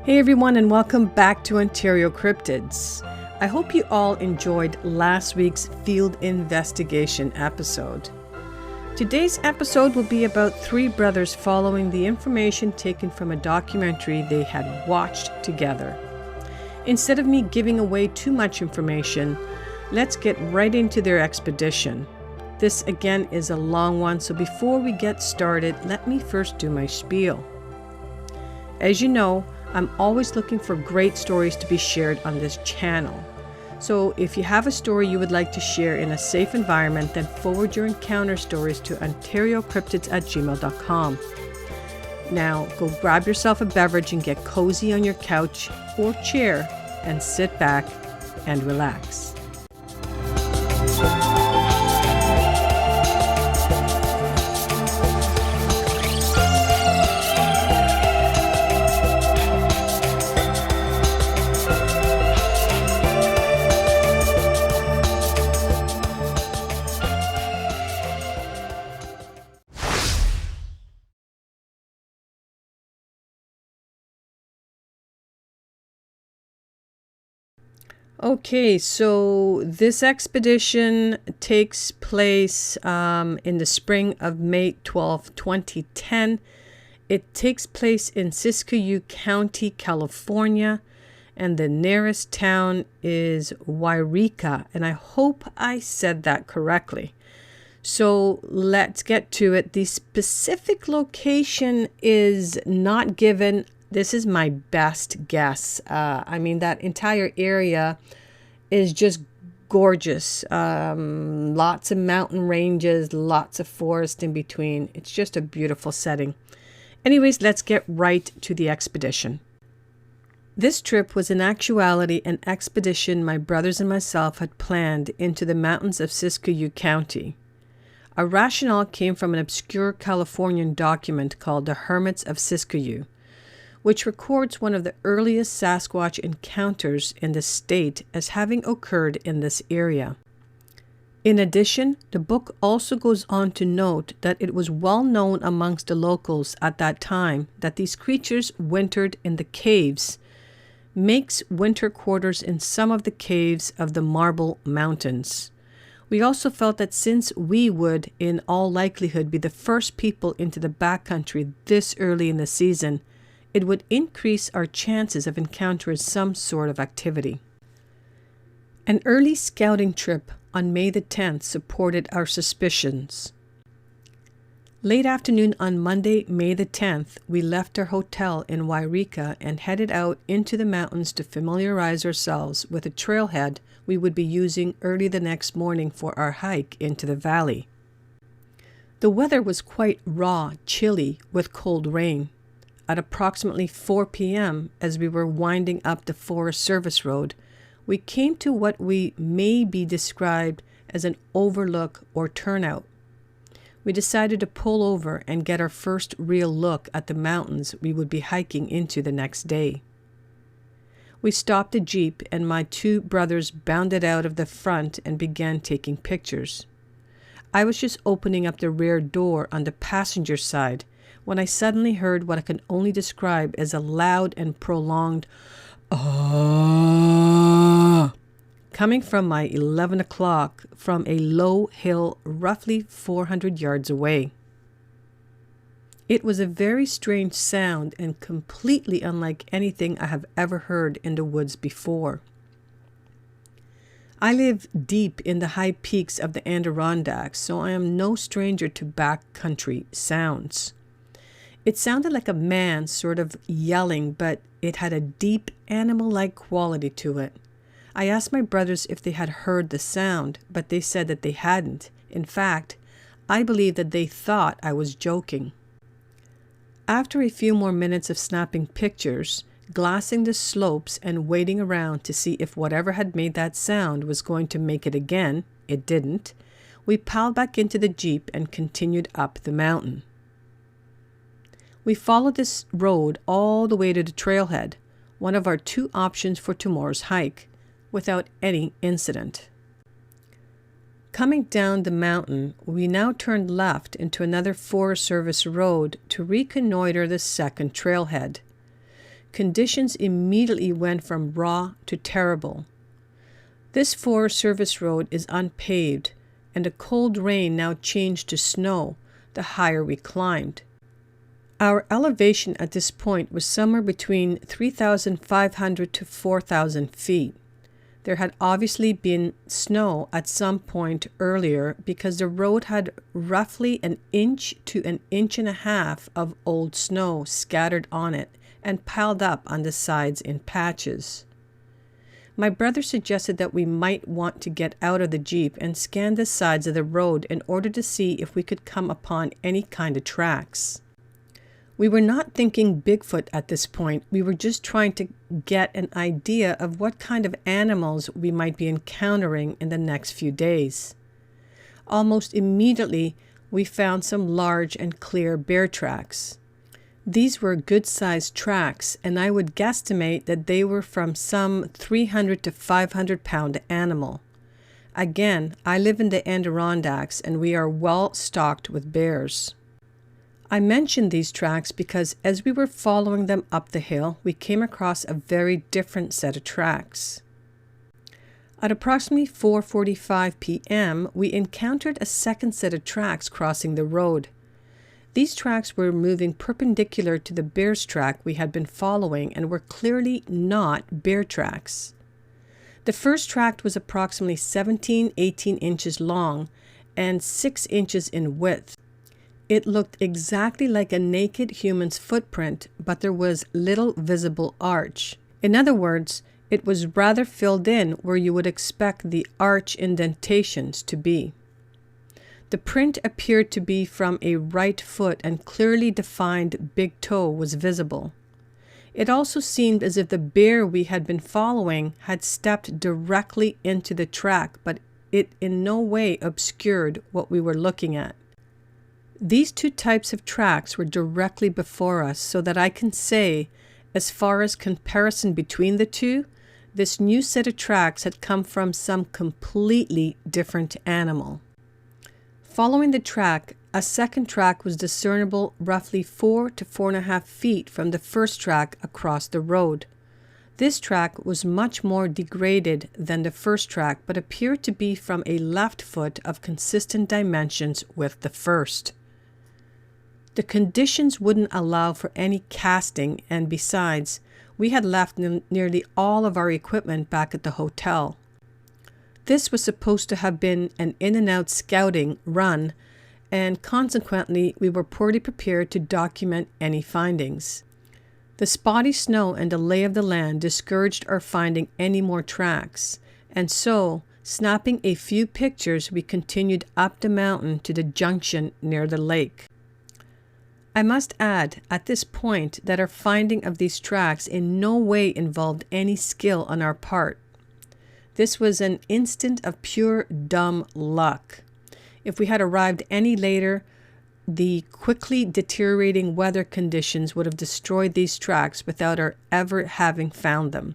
Hey everyone, and welcome back to OntarioCryptids. I hope you all enjoyed last week's field investigation episode. Today's episode will be about three brothers following the information taken from a documentary they had watched together. Instead of me giving away too much information, let's get right into their expedition. This again is a long one, so before we get started, let me first do my spiel. As you know, I'm always looking for great stories to be shared on this channel. So if you have a story you would like to share in a safe environment, then forward your encounter stories to OntarioCryptids@gmail.com. Now go grab yourself a beverage and get cozy on your couch or chair and sit back and relax. Okay, so this expedition takes place in the spring of May 12, 2010. It takes place in Siskiyou County, California, and the nearest town is Wairika, and I hope I said that correctly. So let's get to it. The specific location is not given. This is my best guess. That entire area is just gorgeous. Lots of mountain ranges, lots of forest in between. It's just a beautiful setting. Anyways, let's get right to the expedition. This trip was in actuality an expedition my brothers and myself had planned into the mountains of Siskiyou County. Our rationale came from an obscure Californian document called the Hermits of Siskiyou, which records one of the earliest Sasquatch encounters in the state as having occurred in this area. In addition, the book also goes on to note that it was well known amongst the locals at that time that these creatures wintered in the caves, makes winter quarters in some of the caves of the Marble Mountains. We also felt that since we would, in all likelihood, be the first people into the backcountry this early in the season, it would increase our chances of encountering some sort of activity. An early scouting trip on May the 10th supported our suspicions. Late afternoon on Monday, May the 10th, we left our hotel in Wairika and headed out into the mountains to familiarize ourselves with a trailhead we would be using early the next morning for our hike into the valley. The weather was quite raw, chilly, with cold rain. At approximately 4 p.m., as we were winding up the Forest Service Road, we came to what we may be described as an overlook or turnout. We decided to pull over and get our first real look at the mountains we would be hiking into the next day. We stopped a Jeep and my two brothers bounded out of the front and began taking pictures. I was just opening up the rear door on the passenger side when I suddenly heard what I can only describe as a loud and prolonged "ah" coming from my 11 o'clock from a low hill roughly 400 yards away. It was a very strange sound and completely unlike anything I have ever heard in the woods before. I live deep in the high peaks of the Adirondacks, so I am no stranger to backcountry sounds. It sounded like a man sort of yelling, but it had a deep animal-like quality to it. I asked my brothers if they had heard the sound, but they said that they hadn't. In fact, I believe that they thought I was joking. After a few more minutes of snapping pictures, glassing the slopes and waiting around to see if whatever had made that sound was going to make it again, it didn't, we piled back into the Jeep and continued up the mountain. We followed this road all the way to the trailhead, one of our two options for tomorrow's hike, without any incident. Coming down the mountain, we now turned left into another Forest Service road to reconnoiter the second trailhead. conditions immediately went from raw to terrible. This Forest Service road is unpaved, and a cold rain now changed to snow the higher we climbed. Our elevation at this point was somewhere between 3,500 to 4,000 feet. There had obviously been snow at some point earlier because the road had roughly 1 inch to 1.5 inches of old snow scattered on it and piled up on the sides in patches. My brother suggested that we might want to get out of the Jeep and scan the sides of the road in order to see if we could come upon any kind of tracks. We were not thinking Bigfoot at this point. We were just trying to get an idea of what kind of animals we might be encountering in the next few days. Almost immediately, we found some large and clear bear tracks. These were good-sized tracks, and I would guesstimate that they were from some 300 to 500-pound animal. Again, I live in the Adirondacks, and we are well stocked with bears. I mentioned these tracks because as we were following them up the hill, we came across a very different set of tracks. At approximately 4:45 p.m., we encountered a second set of tracks crossing the road. These tracks were moving perpendicular to the bear's track we had been following and were clearly not bear tracks. The first track was approximately 17-18 inches long and 6 inches in width. It looked exactly like a naked human's footprint, but there was little visible arch. In other words, it was rather filled in where you would expect the arch indentations to be. The print appeared to be from a right foot, and clearly defined big toe was visible. It also seemed as if the bear we had been following had stepped directly into the track, but it in no way obscured what we were looking at. These two types of tracks were directly before us, so that I can say, as far as comparison between the two, this new set of tracks had come from some completely different animal. Following the track, a second track was discernible roughly 4 to 4.5 feet from the first track across the road. This track was much more degraded than the first track, but appeared to be from a left foot of consistent dimensions with the first. The conditions wouldn't allow for any casting, and besides, we had left nearly all of our equipment back at the hotel. This was supposed to have been an in-and-out scouting run, and consequently we were poorly prepared to document any findings. The spotty snow and the lay of the land discouraged our finding any more tracks, and so, snapping a few pictures, we continued up the mountain to the junction near the lake. I must add at this point that our finding of these tracks in no way involved any skill on our part. This was an instant of pure dumb luck. If we had arrived any later, the quickly deteriorating weather conditions would have destroyed these tracks without our ever having found them.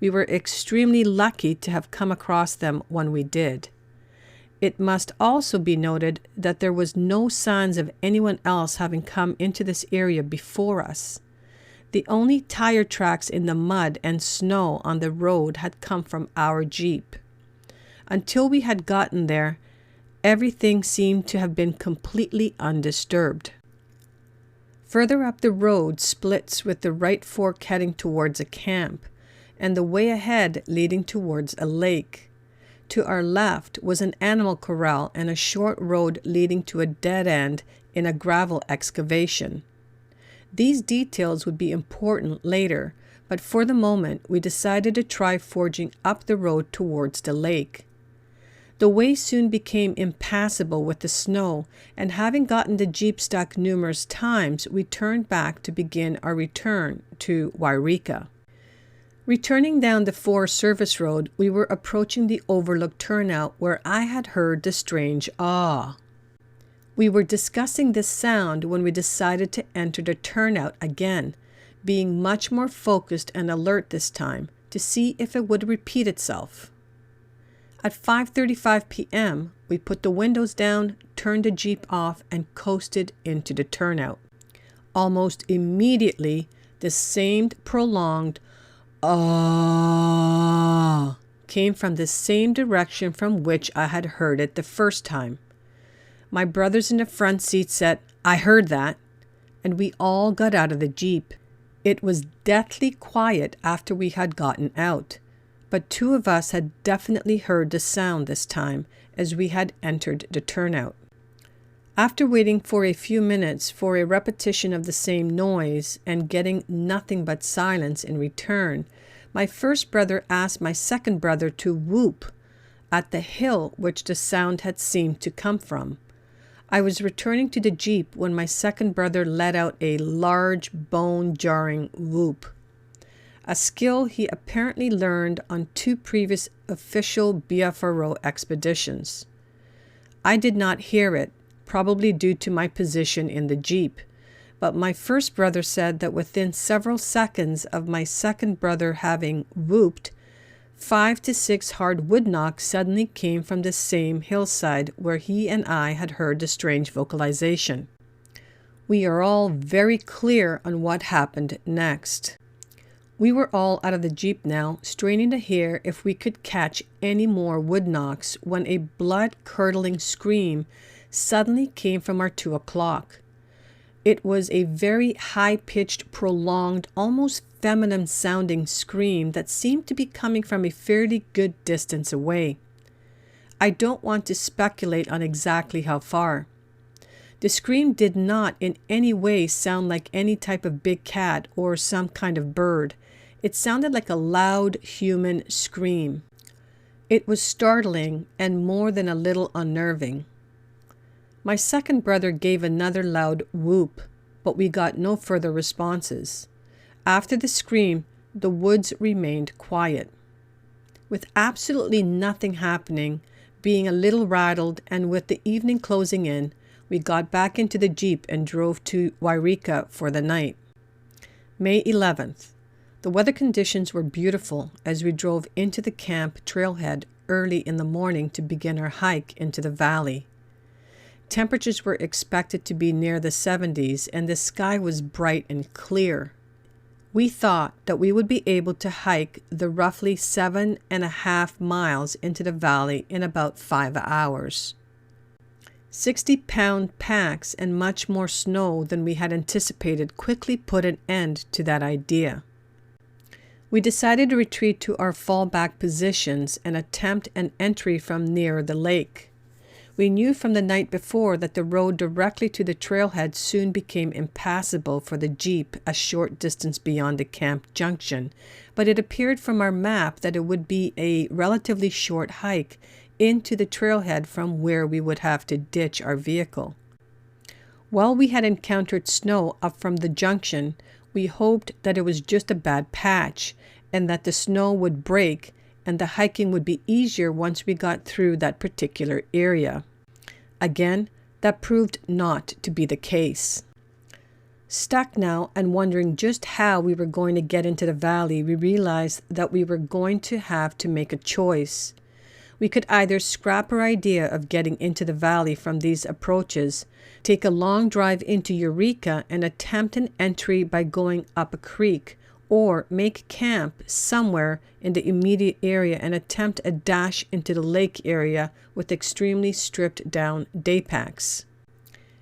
We were extremely lucky to have come across them when we did. It must also be noted that there was no signs of anyone else having come into this area before us. The only tire tracks in the mud and snow on the road had come from our Jeep. Until we had gotten there, everything seemed to have been completely undisturbed. Further up the road splits with the right fork heading towards a camp, and the way ahead leading towards a lake. To our left was an animal corral and a short road leading to a dead end in a gravel excavation. These details would be important later, but for the moment we decided to try forging up the road towards the lake. The way soon became impassable with the snow, and having gotten the Jeep stuck numerous times, we turned back to begin our return to Wairika. Returning down the Forest Service Road, we were approaching the overlook turnout where I had heard the strange ah. We were discussing this sound when we decided to enter the turnout again, being much more focused and alert this time to see if it would repeat itself. At 5:35 p.m., we put the windows down, turned the Jeep off, and coasted into the turnout. Almost immediately, The same prolonged "ah" came from the same direction from which I had heard it the first time. My brothers in the front seat said, "I heard that," and we all got out of the Jeep. It was deathly quiet after we had gotten out, but two of us had definitely heard the sound this time as we had entered the turnout. After waiting for a few minutes for a repetition of the same noise and getting nothing but silence in return, my first brother asked my second brother to whoop at the hill which the sound had seemed to come from. I was returning to the Jeep when my second brother let out a large, bone-jarring whoop, a skill he apparently learned on 2 previous official BFRO expeditions. I did not hear it, probably due to my position in the Jeep, but my first brother said that within several seconds of my second brother having whooped, 5 to 6 hard wood knocks suddenly came from the same hillside where he and I had heard the strange vocalization. We are all very clear on what happened next. We were all out of the Jeep now, straining to hear if we could catch any more wood knocks when a blood-curdling scream suddenly came from our 2 o'clock. It was a very high-pitched, prolonged, almost feminine-sounding scream that seemed to be coming from a fairly good distance away. I don't want to speculate on exactly how far. The scream did not in any way sound like any type of big cat or some kind of bird. It sounded like a loud human scream. It was startling and more than a little unnerving. My second brother gave another loud whoop, but we got no further responses. After the scream, the woods remained quiet. With absolutely nothing happening, being a little rattled, and with the evening closing in, we got back into the Jeep and drove to Wairika for the night. May 11th. The weather conditions were beautiful as we drove into the camp trailhead early in the morning to begin our hike into the valley. Temperatures were expected to be near the 70s and the sky was bright and clear. We thought that we would be able to hike the roughly 7.5 miles into the valley in about 5 hours. 60-pound packs and much more snow than we had anticipated quickly put an end to that idea. We decided to retreat to our fallback positions and attempt an entry from near the lake. We knew from the night before that the road directly to the trailhead soon became impassable for the Jeep a short distance beyond the camp junction, but it appeared from our map that it would be a relatively short hike into the trailhead from where we would have to ditch our vehicle. While we had encountered snow up from the junction, we hoped that it was just a bad patch and that the snow would break and the hiking would be easier once we got through that particular area. Again, that proved not to be the case. Stuck now and wondering just how we were going to get into the valley, we realized that we were going to have to make a choice. We could either scrap our idea of getting into the valley from these approaches, take a long drive into Eureka and attempt an entry by going up a creek, or make camp somewhere in the immediate area and attempt a dash into the lake area with extremely stripped down day packs.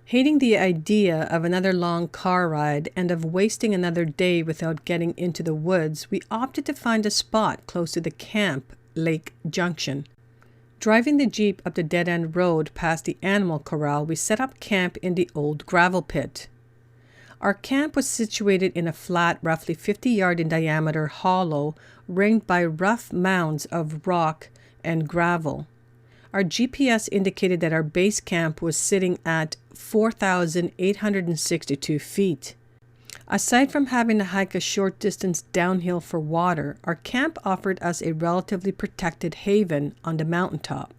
Hating the idea of another long car ride and of wasting another day without getting into the woods, we opted to find a spot close to the camp lake junction. Driving the Jeep up the dead-end road past the animal corral, we set up camp in the old gravel pit. Our camp was situated in a flat, roughly 50-yard in diameter hollow, ringed by rough mounds of rock and gravel. Our GPS indicated that our base camp was sitting at 4,862 feet. Aside from having to hike a short distance downhill for water, our camp offered us a relatively protected haven on the mountaintop.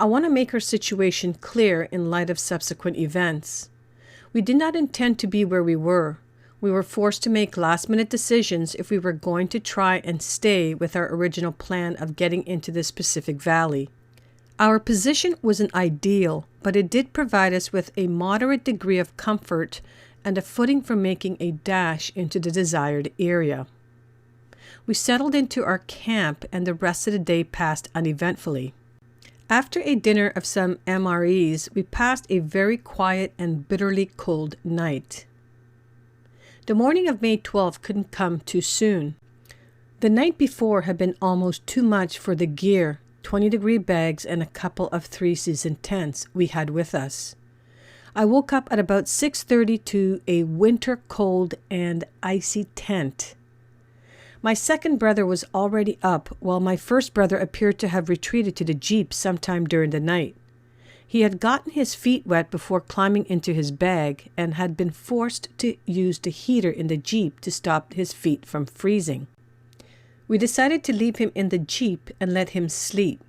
I want to make our situation clear in light of subsequent events. We did not intend to be where we were. We were forced to make last-minute decisions if we were going to try and stay with our original plan of getting into this specific valley. Our position wasn't ideal, but it did provide us with a moderate degree of comfort and a footing for making a dash into the desired area. We settled into our camp and the rest of the day passed uneventfully. After a dinner of some MREs, we passed a very quiet and bitterly cold night. The morning of May 12th couldn't come too soon. The night before had been almost too much for the gear, 20-degree bags and a couple of three-season tents we had with us. I woke up at about 6:30 to a winter cold and icy tent. My second brother was already up, while my first brother appeared to have retreated to the Jeep sometime during the night. He had gotten his feet wet before climbing into his bag and had been forced to use the heater in the Jeep to stop his feet from freezing. We decided to leave him in the Jeep and let him sleep.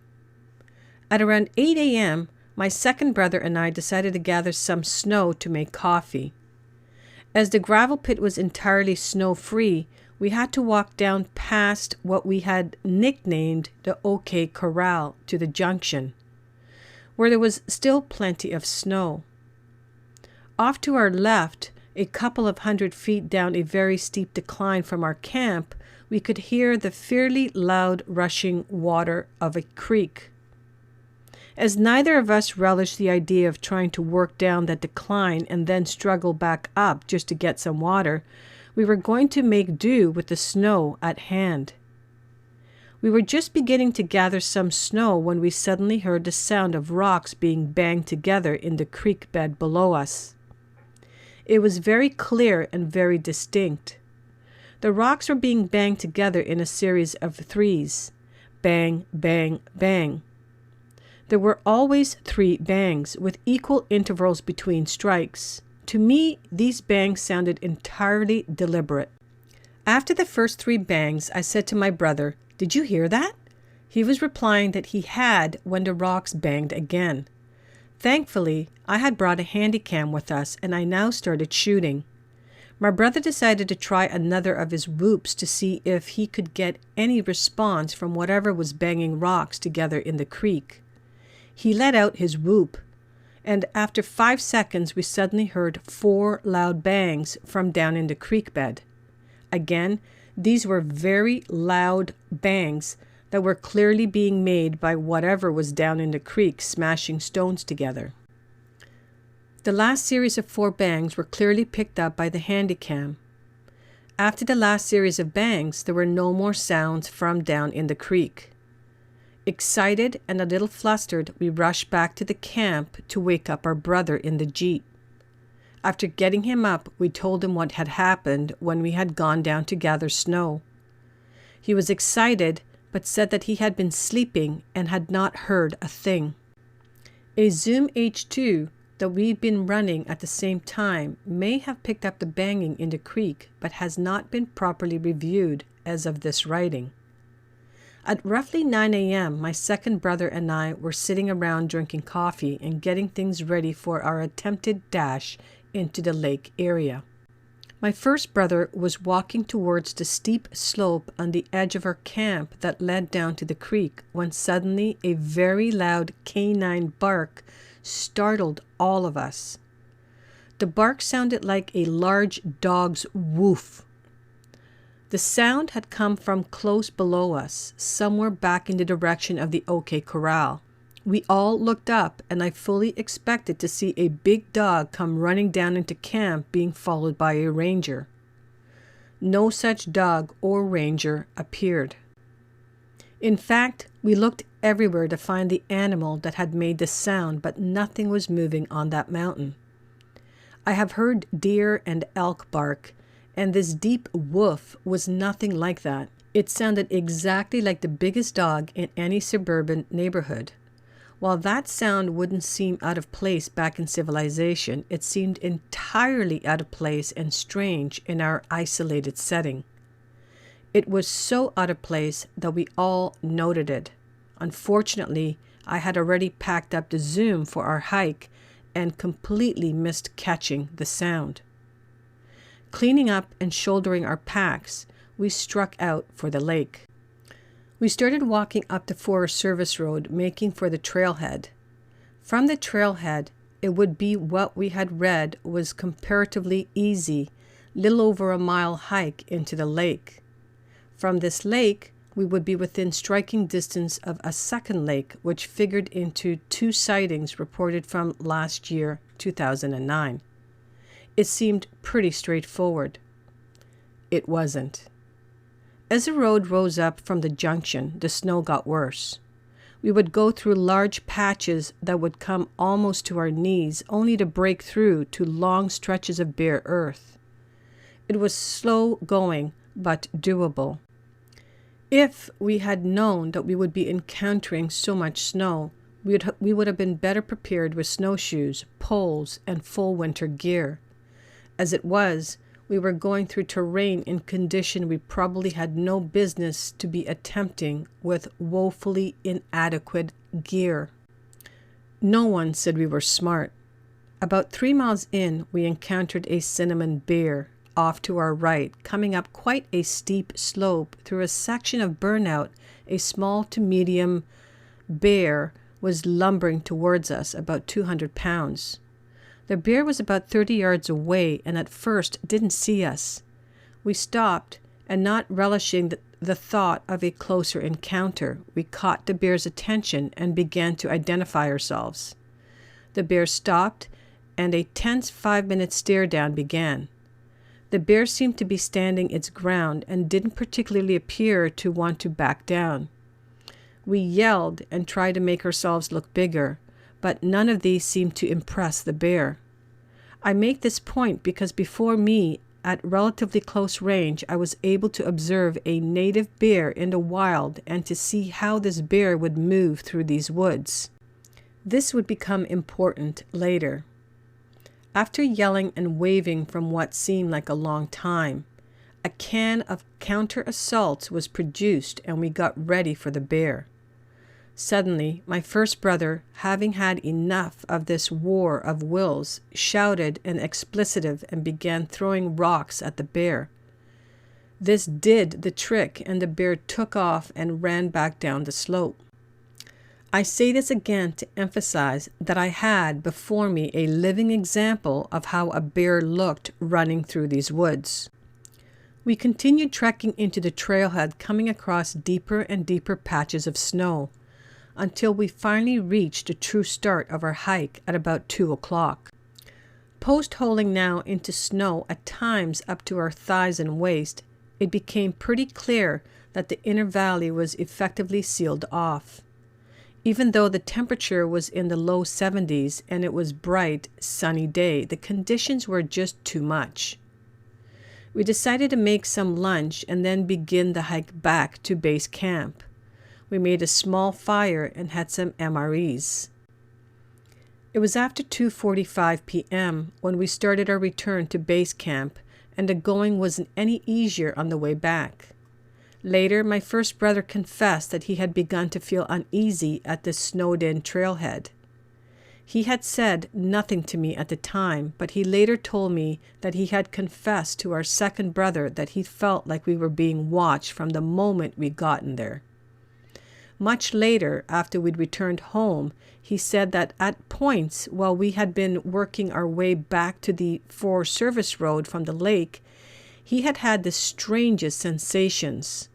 At around 8 a.m., my second brother and I decided to gather some snow to make coffee. As the gravel pit was entirely snow-free, we had to walk down past what we had nicknamed the OK Corral to the junction, where there was still plenty of snow. Off to our left, a couple of 100 feet down a very steep decline from our camp, we could hear the fairly loud rushing water of a creek. As neither of us relished the idea of trying to work down that decline and then struggle back up just to get some water, we were going to make do with the snow at hand. We were just beginning to gather some snow when we suddenly heard the sound of rocks being banged together in the creek bed below us. It was very clear and very distinct. The rocks were being banged together in a series of threes. Bang, bang, bang. There were always 3 bangs, with equal intervals between strikes. To me, these bangs sounded entirely deliberate. After the first 3 bangs, I said to my brother, "Did you hear that?" He was replying that he had when the rocks banged again. Thankfully, I had brought a handycam with us, and I now started shooting. My brother decided to try another of his whoops to see if he could get any response from whatever was banging rocks together in the creek. He let out his whoop, and after 5 seconds we suddenly heard 4 loud bangs from down in the creek bed. Again, these were very loud bangs that were clearly being made by whatever was down in the creek smashing stones together. The last series of 4 bangs were clearly picked up by the handycam. After the last series of bangs, there were no more sounds from down in the creek. Excited and a little flustered, we rushed back to the camp to wake up our brother in the Jeep. After getting him up, we told him what had happened when we had gone down to gather snow. He was excited, but said that he had been sleeping and had not heard a thing. A Zoom H2 that we'd been running at the same time may have picked up the banging in the creek, but has not been properly reviewed as of this writing. At roughly 9 a.m., my second brother and I were sitting around drinking coffee and getting things ready for our attempted dash into the lake area. My first brother was walking towards the steep slope on the edge of our camp that led down to the creek when suddenly a very loud canine bark startled all of us. The bark sounded like a large dog's woof. The sound had come from close below us, somewhere back in the direction of the OK Corral. We all looked up, and I fully expected to see a big dog come running down into camp being followed by a ranger. No such dog or ranger appeared. In fact, we looked everywhere to find the animal that had made the sound, but nothing was moving on that mountain. I have heard deer and elk bark, and this deep woof was nothing like that. It sounded exactly like the biggest dog in any suburban neighborhood. While that sound wouldn't seem out of place back in civilization, it seemed entirely out of place and strange in our isolated setting. It was so out of place that we all noted it. Unfortunately, I had already packed up the Zoom for our hike and completely missed catching the sound. Cleaning up and shouldering our packs, we struck out for the lake. We started walking up the Forest Service Road, making for the trailhead. From the trailhead, it would be what we had read was comparatively easy, little over a mile hike into the lake. From this lake, we would be within striking distance of a second lake, which figured into 2 sightings reported from last year, 2009. It seemed pretty straightforward. It wasn't. As the road rose up from the junction, the snow got worse. We would go through large patches that would come almost to our knees, only to break through to long stretches of bare earth. It was slow going, but doable. If we had known that we would be encountering so much snow, we would have been better prepared with snowshoes, poles, and full winter gear. As it was, we were going through terrain in condition we probably had no business to be attempting with woefully inadequate gear. No one said we were smart. About 3 miles in, we encountered a cinnamon bear off to our right, coming up quite a steep slope through a section of burnout. A small to medium bear was lumbering towards us, about 200 pounds. The bear was about 30 yards away and at first didn't see us. We stopped, and not relishing the thought of a closer encounter, we caught the bear's attention and began to identify ourselves. The bear stopped, and a tense 5-minute stare down began. The bear seemed to be standing its ground and didn't particularly appear to want to back down. We yelled and tried to make ourselves look bigger, but none of these seemed to impress the bear. I make this point because before me, at relatively close range, I was able to observe a native bear in the wild and to see how this bear would move through these woods. This would become important later. After yelling and waving from what seemed like a long time, a can of counter-assault was produced and we got ready for the bear. Suddenly, my first brother, having had enough of this war of wills, shouted an expletive and began throwing rocks at the bear. This did the trick, and the bear took off and ran back down the slope. I say this again to emphasize that I had before me a living example of how a bear looked running through these woods. We continued trekking into the trailhead, coming across deeper and deeper patches of snow, until we finally reached the true start of our hike at about 2 o'clock. Post-holing now into snow at times up to our thighs and waist, it became pretty clear that the inner valley was effectively sealed off. Even though the temperature was in the low 70s and it was bright, sunny day, the conditions were just too much. We decided to make some lunch and then begin the hike back to base camp. We made a small fire and had some MREs. It was after 2:45 p.m. when we started our return to base camp, and the going wasn't any easier on the way back. Later, my first brother confessed that he had begun to feel uneasy at the snowed-in trailhead. He had said nothing to me at the time, but he later told me that he had confessed to our second brother that he felt like we were being watched from the moment we'd gotten there. Much later, after we'd returned home, he said that at points while we had been working our way back to the Forest Service Road from the lake, he had had the strangest sensations.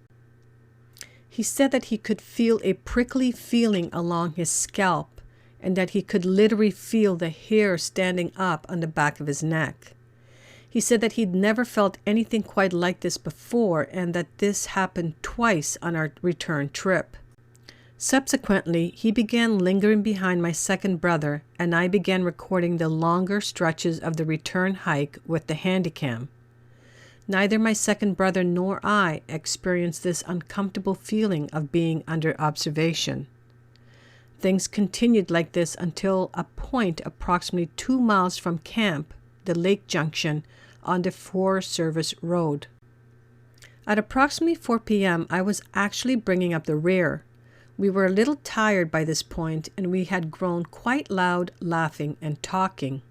He said that he could feel a prickly feeling along his scalp and that he could literally feel the hair standing up on the back of his neck. He said that he'd never felt anything quite like this before and that this happened twice on our return trip. Subsequently, he began lingering behind my second brother, and I began recording the longer stretches of the return hike with the Handycam. Neither my second brother nor I experienced this uncomfortable feeling of being under observation. Things continued like this until a point approximately 2 miles from camp, the lake junction, on the Forest Service Road. At approximately 4 p.m., I was actually bringing up the rear. We were a little tired by this point, and we had grown quite loud, laughing and talking.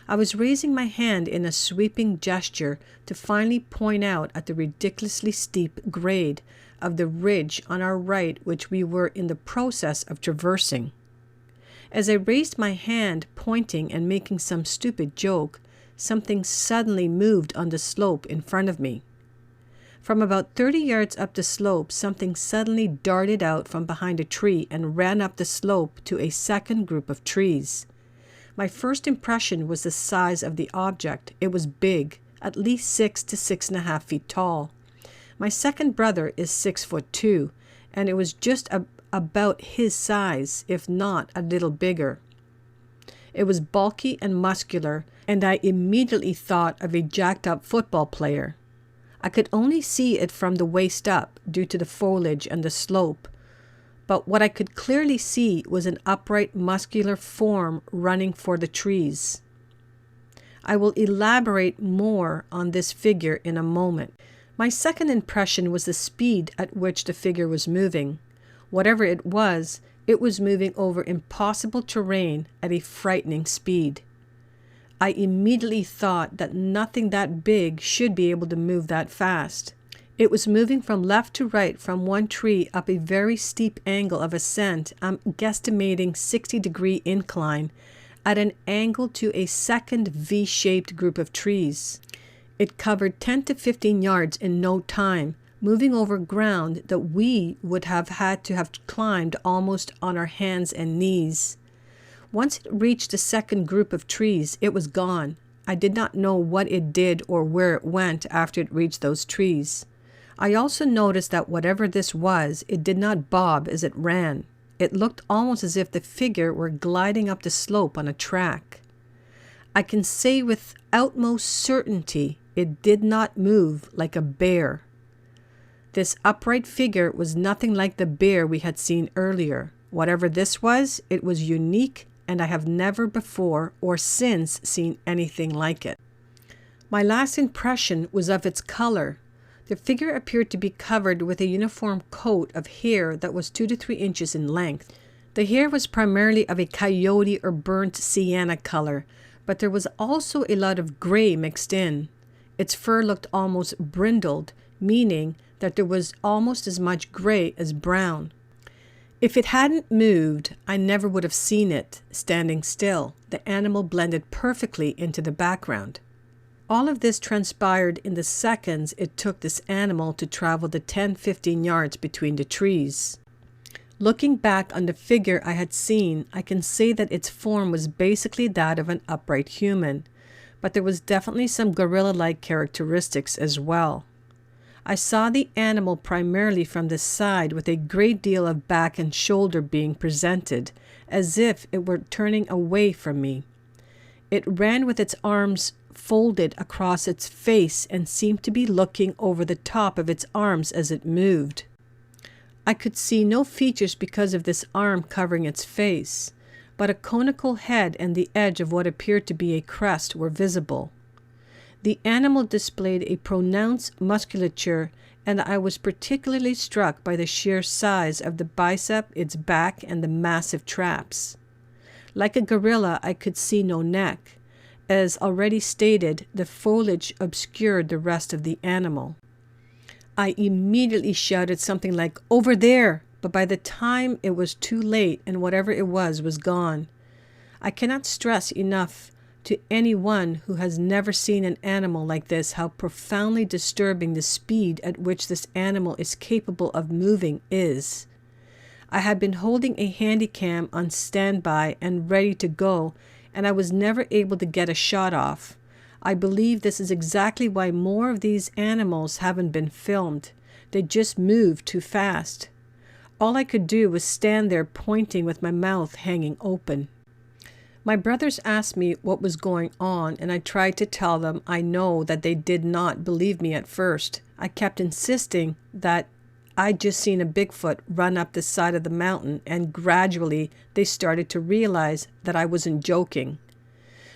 I was raising my hand in a sweeping gesture to finally point out at the ridiculously steep grade of the ridge on our right which we were in the process of traversing. As I raised my hand, pointing and making some stupid joke, something suddenly moved on the slope in front of me. From about 30 yards up the slope, something suddenly darted out from behind a tree and ran up the slope to a second group of trees. My first impression was the size of the object. It was big, at least 6 to 6.5 feet tall. My second brother is 6'2", and it was just about his size, if not a little bigger. It was bulky and muscular, and I immediately thought of a jacked-up football player. I could only see it from the waist up due to the foliage and the slope, but what I could clearly see was an upright, muscular form running for the trees. I will elaborate more on this figure in a moment. My second impression was the speed at which the figure was moving. Whatever it was moving over impossible terrain at a frightening speed. I immediately thought that nothing that big should be able to move that fast. It was moving from left to right from one tree up a very steep angle of ascent. I'm guesstimating 60-degree incline at an angle to a second V-shaped group of trees. It covered 10 to 15 yards in no time, moving over ground that we would have had to have climbed almost on our hands and knees. Once it reached the second group of trees, it was gone. I did not know what it did or where it went after it reached those trees. I also noticed that whatever this was, it did not bob as it ran. It looked almost as if the figure were gliding up the slope on a track. I can say with utmost certainty it did not move like a bear. This upright figure was nothing like the bear we had seen earlier. Whatever this was, it was unique, and I have never before or since seen anything like it. My last impression was of its color. The figure appeared to be covered with a uniform coat of hair that was 2 to 3 inches in length. The hair was primarily of a coyote or burnt sienna color, but there was also a lot of gray mixed in. Its fur looked almost brindled, meaning that there was almost as much gray as brown. If it hadn't moved, I never would have seen it standing still. The animal blended perfectly into the background. All of this transpired in the seconds it took this animal to travel the 10-15 yards between the trees. Looking back on the figure I had seen, I can say that its form was basically that of an upright human, but there was definitely some gorilla-like characteristics as well. I saw the animal primarily from the side with a great deal of back and shoulder being presented, as if it were turning away from me. It ran with its arms folded across its face and seemed to be looking over the top of its arms as it moved. I could see no features because of this arm covering its face, but a conical head and the edge of what appeared to be a crest were visible. The animal displayed a pronounced musculature, and I was particularly struck by the sheer size of the bicep, its back, and the massive traps. Like a gorilla, I could see no neck. As already stated, the foliage obscured the rest of the animal. I immediately shouted something like, "Over there!" but by the time it was too late and whatever it was gone. I cannot stress enough to anyone who has never seen an animal like this how profoundly disturbing the speed at which this animal is capable of moving is. I had been holding a handycam on standby and ready to go, and I was never able to get a shot off. I believe this is exactly why more of these animals haven't been filmed. They just move too fast. All I could do was stand there pointing with my mouth hanging open. My brothers asked me what was going on, and I tried to tell them I know that they did not believe me at first. I kept insisting that I'd just seen a Bigfoot run up the side of the mountain, and gradually they started to realize that I wasn't joking.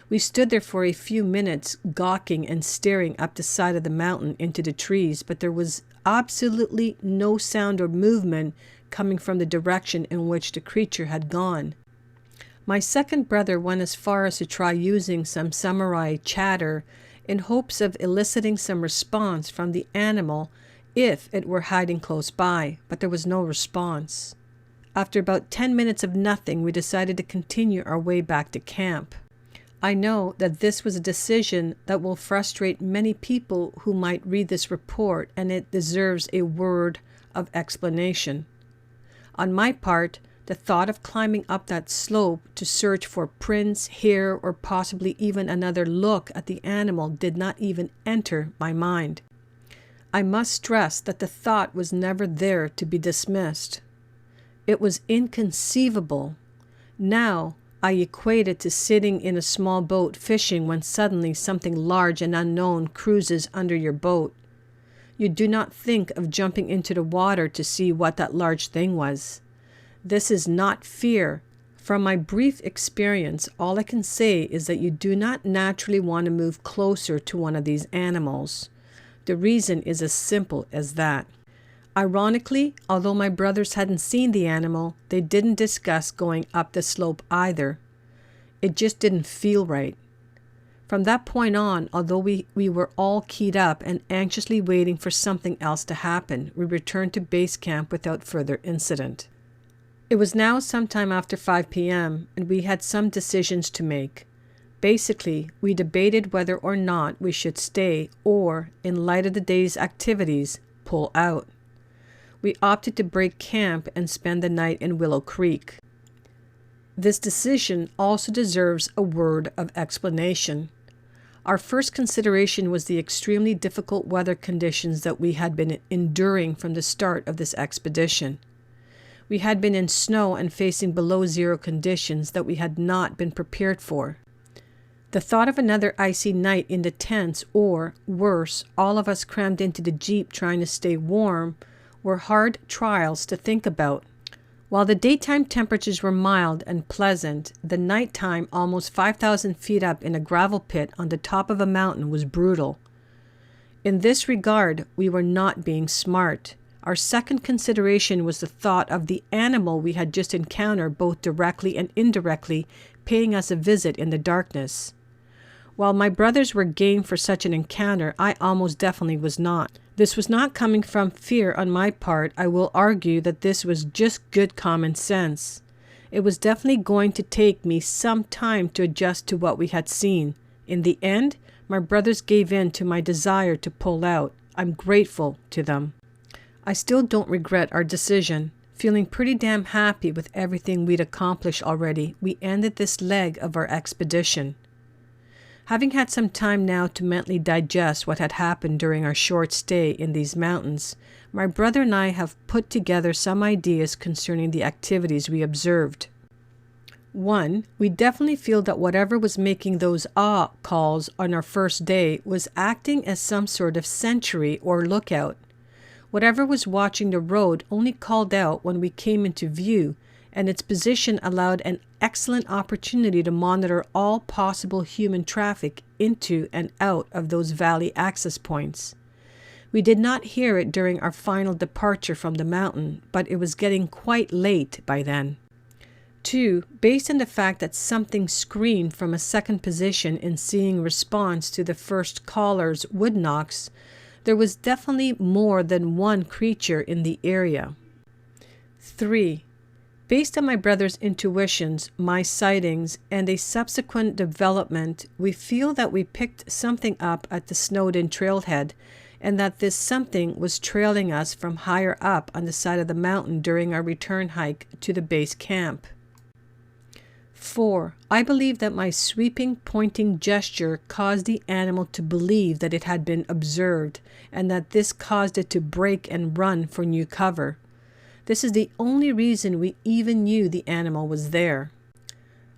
We stood there for a few minutes, gawking and staring up the side of the mountain into the trees, but there was absolutely no sound or movement coming from the direction in which the creature had gone. My second brother went as far as to try using some samurai chatter in hopes of eliciting some response from the animal if it were hiding close by, but there was no response. After about 10 minutes of nothing, we decided to continue our way back to camp. I know that this was a decision that will frustrate many people who might read this report, and it deserves a word of explanation. On my part, the thought of climbing up that slope to search for prints, hair, or possibly even another look at the animal did not even enter my mind. I must stress that the thought was never there to be dismissed. It was inconceivable. Now, I equate it to sitting in a small boat fishing when suddenly something large and unknown cruises under your boat. You do not think of jumping into the water to see what that large thing was. This is not fear. From my brief experience, all I can say is that you do not naturally want to move closer to one of these animals. The reason is as simple as that. Ironically, although my brothers hadn't seen the animal, they didn't discuss going up the slope either. It just didn't feel right. From that point on, although we were all keyed up and anxiously waiting for something else to happen, we returned to base camp without further incident. It was now sometime after 5 p.m., and we had some decisions to make. Basically, we debated whether or not we should stay or, in light of the day's activities, pull out. We opted to break camp and spend the night in Willow Creek. This decision also deserves a word of explanation. Our first consideration was the extremely difficult weather conditions that we had been enduring from the start of this expedition. We had been in snow and facing below zero conditions that we had not been prepared for. The thought of another icy night in the tents or, worse, all of us crammed into the Jeep trying to stay warm were hard trials to think about. While the daytime temperatures were mild and pleasant, the nighttime almost 5,000 feet up in a gravel pit on the top of a mountain was brutal. In this regard, we were not being smart. Our second consideration was the thought of the animal we had just encountered, both directly and indirectly, paying us a visit in the darkness. While my brothers were game for such an encounter, I almost definitely was not. This was not coming from fear on my part. I will argue that this was just good common sense. It was definitely going to take me some time to adjust to what we had seen. In the end, my brothers gave in to my desire to pull out. I'm grateful to them. I still don't regret our decision. Feeling pretty damn happy with everything we'd accomplished already, we ended this leg of our expedition. Having had some time now to mentally digest what had happened during our short stay in these mountains, my brother and I have put together some ideas concerning the activities we observed. 1. We definitely feel that whatever was making those ah calls on our first day was acting as some sort of sentry or lookout. Whatever was watching the road only called out when we came into view, and its position allowed an excellent opportunity to monitor all possible human traffic into and out of those valley access points. We did not hear it during our final departure from the mountain, but it was getting quite late by then. 2. Based on the fact that something screamed from a second position in seeing response to the first caller's wood knocks, there was definitely more than one creature in the area. 3. Based on my brother's intuitions, my sightings, and a subsequent development, we feel that we picked something up at the snowed-in trailhead, and that this something was trailing us from higher up on the side of the mountain during our return hike to the base camp. 4. I believe that my sweeping, pointing gesture caused the animal to believe that it had been observed, and that this caused it to break and run for new cover. This is the only reason we even knew the animal was there.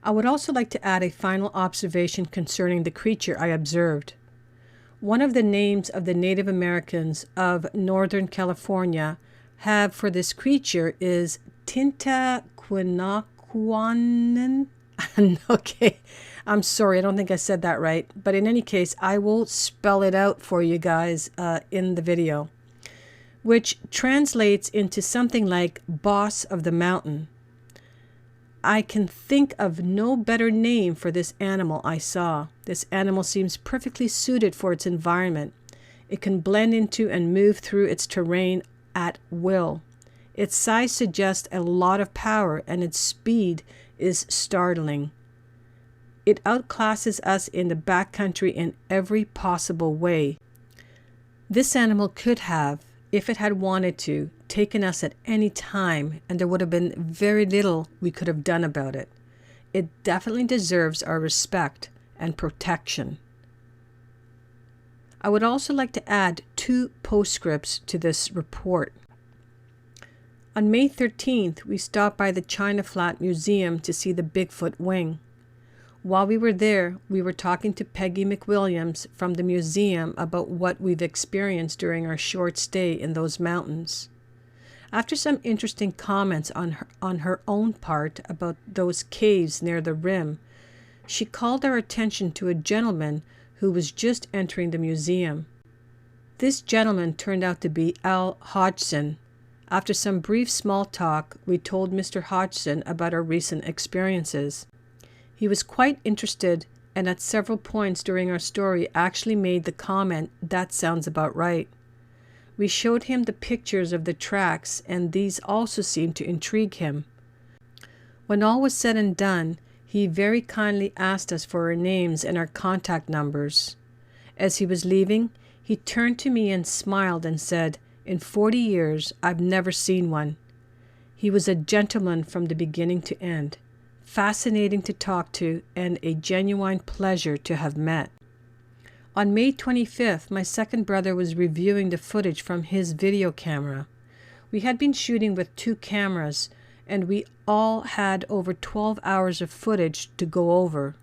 I would also like to add a final observation concerning the creature I observed. One of the names of the Native Americans of Northern California have for this creature is Tintaquinaquanen. Okay, I'm sorry, I don't think I said that right. But in any case, I will spell it out for you guys in the video, which translates into something like boss of the mountain. I can think of no better name for this animal I saw. This animal seems perfectly suited for its environment. It can blend into and move through its terrain at will. Its size suggests a lot of power, and its speed is startling. It outclasses us in the backcountry in every possible way. This animal could have, if it had wanted to, taken us at any time, and there would have been very little we could have done about it. It definitely deserves our respect and protection. I would also like to add 2 postscripts to this report. On May 13th, we stopped by the China Flat Museum to see the Bigfoot wing. While we were there, we were talking to Peggy McWilliams from the museum about what we've experienced during our short stay in those mountains. After some interesting comments on her own part about those caves near the rim, she called our attention to a gentleman who was just entering the museum. This gentleman turned out to be Al Hodgson. After some brief small talk, we told Mr. Hodgson about our recent experiences. He was quite interested, and at several points during our story actually made the comment, "That sounds about right." We showed him the pictures of the tracks, and these also seemed to intrigue him. When all was said and done, he very kindly asked us for our names and our contact numbers. As he was leaving, he turned to me and smiled and said, "In 40 years, I've never seen one." He was a gentleman from the beginning to end, fascinating to talk to, and a genuine pleasure to have met. On May 25th, my second brother was reviewing the footage from his video camera. We had been shooting with 2 cameras, and we all had over 12 hours of footage to go over.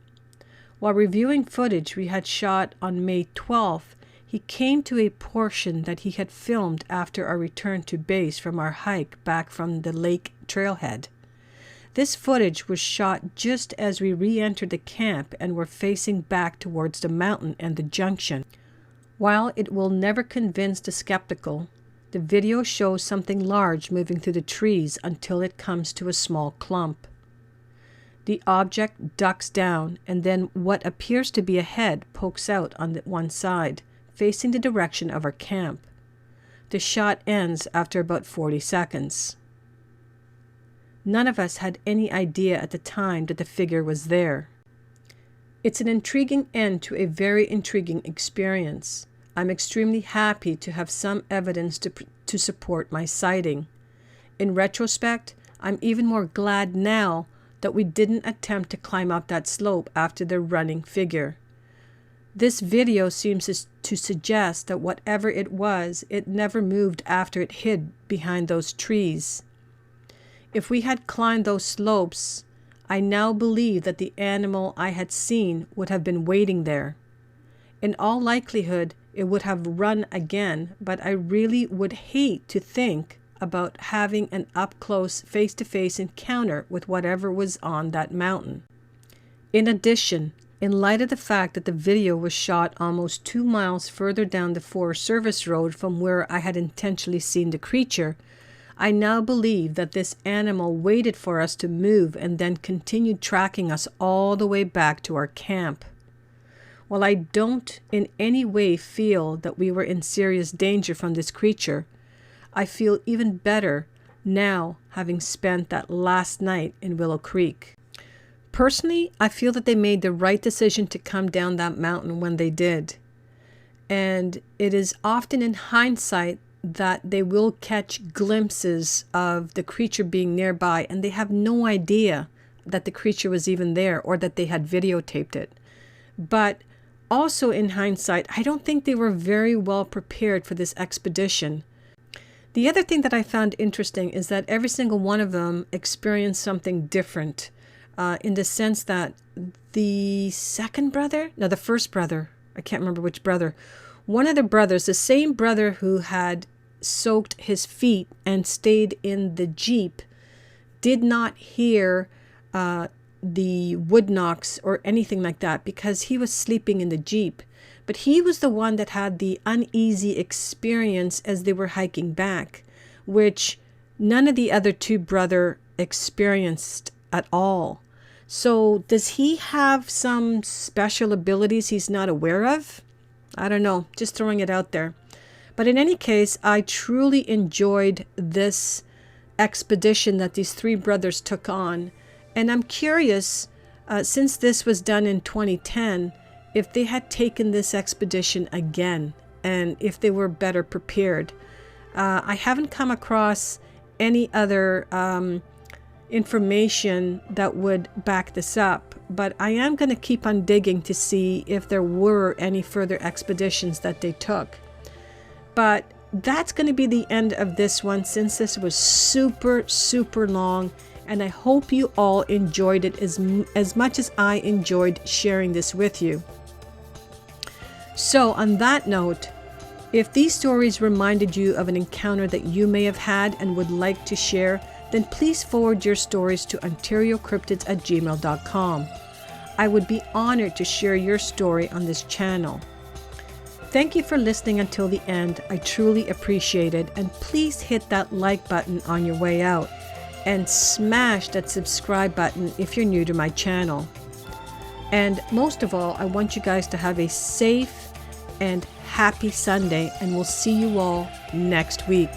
While reviewing footage we had shot on May 12th, he came to a portion that he had filmed after our return to base from our hike back from the lake trailhead. This footage was shot just as we re-entered the camp and were facing back towards the mountain and the junction. While it will never convince the skeptical, the video shows something large moving through the trees until it comes to a small clump. The object ducks down, and then what appears to be a head pokes out on one side, facing the direction of our camp. The shot ends after about 40 seconds. None of us had any idea at the time that the figure was there. It's an intriguing end to a very intriguing experience. I'm extremely happy to have some evidence to support my sighting. In retrospect, I'm even more glad now that we didn't attempt to climb up that slope after the running figure. This video seems to suggest that whatever it was, it never moved after it hid behind those trees. If we had climbed those slopes, I now believe that the animal I had seen would have been waiting there. In all likelihood, it would have run again, but I really would hate to think about having an up-close, face-to-face encounter with whatever was on that mountain. In addition, in light of the fact that the video was shot almost 2 miles further down the Forest Service Road from where I had intentionally seen the creature, I now believe that this animal waited for us to move and then continued tracking us all the way back to our camp. While I don't in any way feel that we were in serious danger from this creature, I feel even better now having spent that last night in Willow Creek. Personally, I feel that they made the right decision to come down that mountain when they did. And it is often in hindsight that they will catch glimpses of the creature being nearby, and they have no idea that the creature was even there or that they had videotaped it. But also in hindsight, I don't think they were very well prepared for this expedition. The other thing that I found interesting is that every single one of them experienced something different, in the sense that the first brother, I can't remember which brother, one of the brothers, the same brother who had soaked his feet and stayed in the Jeep, did not hear the wood knocks or anything like that because he was sleeping in the Jeep. But he was the one that had the uneasy experience as they were hiking back, which none of the other 2 brothers experienced at all. So does he have some special abilities he's not aware of? I don't know, just throwing it out there. But in any case, I truly enjoyed this expedition that these three brothers took on. And I'm curious, since this was done in 2010, if they had taken this expedition again and if they were better prepared. I haven't come across any other information that would back this up, but I am going to keep on digging to see if there were any further expeditions that they took. But that's going to be the end of this one, since this was super, super long, and I hope you all enjoyed it as much as I enjoyed sharing this with you. So on that note, if these stories reminded you of an encounter that you may have had and would like to share, then please forward your stories to OntarioCryptids@gmail.com. I would be honored to share your story on this channel. Thank you for listening until the end. I truly appreciate it. And please hit that like button on your way out. And smash that subscribe button if you're new to my channel. And most of all, I want you guys to have a safe and happy Sunday. And we'll see you all next week.